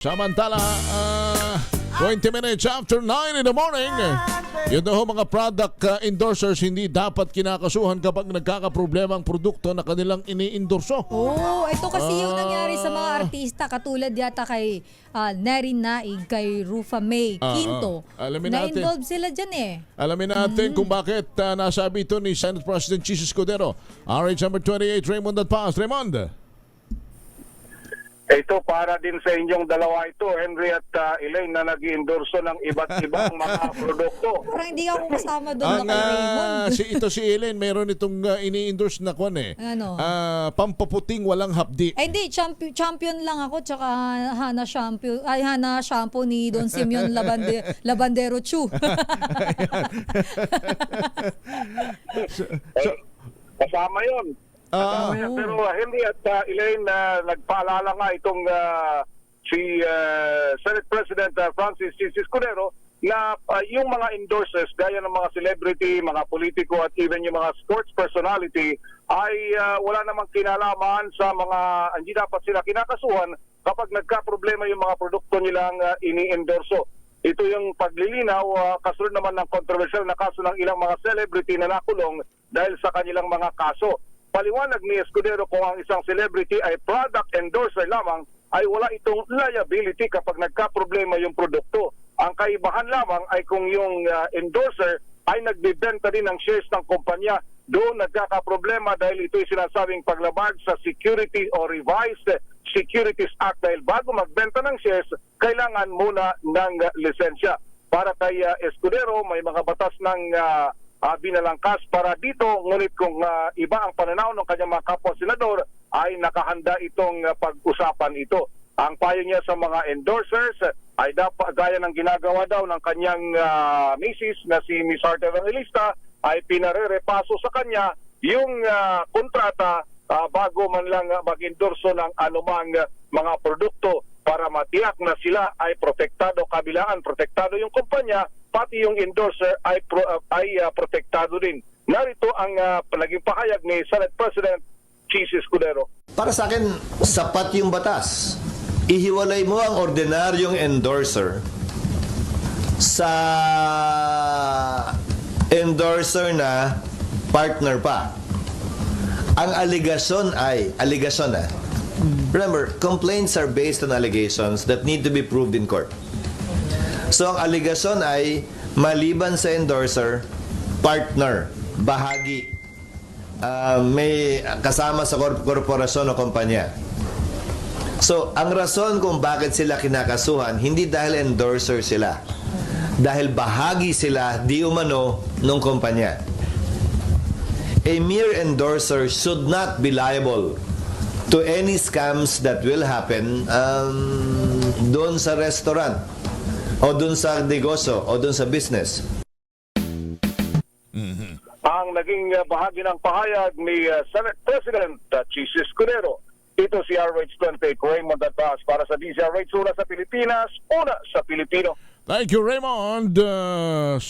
Samantala, 20 minutes after 9 in the morning, yun daw mga product endorsers hindi dapat kinakasuhan kapag nagkakaproblema ang produkto na kanilang ini-endorso. Oh, ito kasi yung nangyari sa mga artista katulad yata kay Neri Naig, kay Rufa May Quinto. Alamin natin. Na-involve sila dyan eh. Alamin natin kung bakit nasabi ito ni Senate President Jesus Escudero. RH number 28, Raymond Adpaz. Raymond. Ito para din sa inyong dalawa ito, Henry at Elaine, na nag-endorso ng iba't ibang mga produkto. Parang hindi ako kasama doon na kay Raymond. Si Elaine, meron itong ini-endorse na kwan eh. Ano? Pampaputing walang hapdi. Ay hindi, champion lang ako tsaka Hana shampoo ni Don Simeon Labandero Chu. Kasama yun. Pero Henry at Elaine, nagpaalala nga itong si Senate President Francis Jesus Escudero na yung mga endorsers gaya ng mga celebrity, mga politiko at even yung mga sports personality ay wala namang kinalaman sa mga hindi dapat sila kinakasuhan kapag nagka-problema yung mga produkto nilang ini-endorso. Ito yung paglilinaw kasunod naman ng controversial na kaso ng ilang mga celebrity na nakulong dahil sa kanilang mga kaso. Paliwanag ni Escudero kung ang isang celebrity ay product endorser lamang ay wala itong liability kapag nagka-problema yung produkto. Ang kaibahan lamang ay kung yung endorser ay nagbibenta din ng shares ng kumpanya, doon nagkaka-problema dahil ito'y sinasabing paglabag sa security o revised Securities Act dahil bago magbenta ng shares, kailangan muna ng lisensya. Para kay Escudero, may mga batas ng binalangkas para dito, ngunit kung iba ang pananaw ng kanyang mga kapwa-senador ay nakahanda itong pag-usapan ito. Ang payo niya sa mga endorsers ay dapat gaya ng ginagawa daw ng kanyang misis na si Ms. Arte Evangelista ay pinare-repaso sa kanya yung kontrata bago man lang mag-endorso ng anumang mga produkto para matiyak na sila ay protektado, kabilaan protektado yung kumpanya, pati yung endorser ay protektado din. Narito ang naging pahayag ni Senate President Jesus Escudero. Para sa akin, sapat yung batas. Ihiwalay mo ang ordinaryong endorser sa endorser na partner pa. Ang aligasyon remember, complaints are based on allegations that need to be proved in court. So, ang aligasyon ay maliban sa endorser, partner, bahagi, may kasama sa korporasyon o kumpanya. So, ang rason kung bakit sila kinakasuhan, hindi dahil endorser sila. Dahil bahagi sila, di umano, nung kumpanya. A mere endorser should not be liable to any scams that will happen doon sa restaurant o doon sa negosyo o doon sa business. Ang naging bahagi ng pahayag ni Senate President Jesus Escudero. Ito si RH28 Raymond Adpaz para sa DZRH, una sa Pilipinas, una sa Pilipino. Thank you, Raymond.